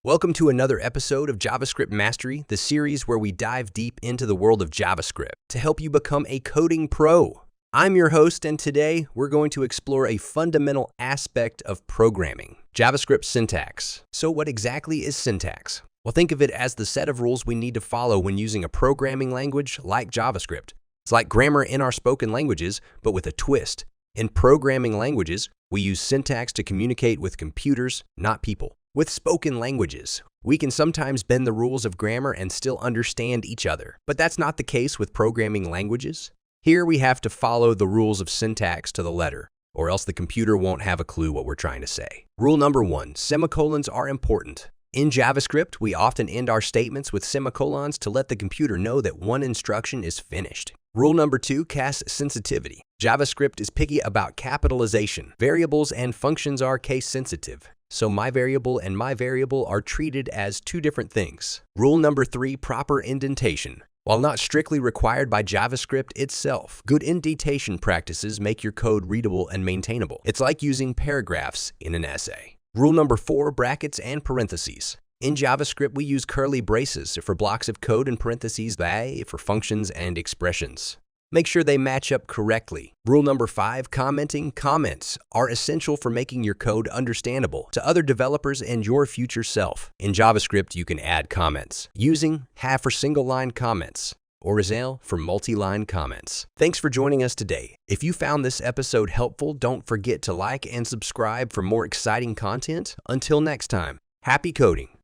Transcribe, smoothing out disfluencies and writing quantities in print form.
Welcome to another episode of JavaScript Mastery, the series where we dive deep into the world of JavaScript to help you become a coding pro. I'm your host, and today we're going to explore a fundamental aspect of programming, JavaScript syntax. So what exactly is syntax? Well, think of it as the set of rules we need to follow when using a programming language like JavaScript. It's like grammar in our spoken languages, but with a twist. In programming languages, we use syntax to communicate with computers, not people. With spoken languages, we can sometimes bend the rules of grammar and still understand each other. But that's not the case with programming languages. Here we have to follow the rules of syntax to the letter, or else the computer won't have a clue what we're trying to say. Rule number 1, semicolons are important. In JavaScript, we often end our statements with semicolons to let the computer know that one instruction is finished. Rule number 2, case sensitivity. JavaScript is picky about capitalization. Variables and functions are case sensitive. So my variable and my variable are treated as two different things. Rule number 3, proper indentation. While not strictly required by JavaScript itself, good indentation practices make your code readable and maintainable. It's like using paragraphs in an essay. Rule number 4, brackets and parentheses. In JavaScript, we use curly braces for blocks of code and parentheses for functions and expressions. Make sure they match up correctly. Rule number 5, commenting. Comments are essential for making your code understandable to other developers and your future self. In JavaScript, you can add comments using have for single-line comments or is for multi-line comments. Thanks for joining us today. If you found this episode helpful, don't forget to like and subscribe for more exciting content. Until next time, happy coding!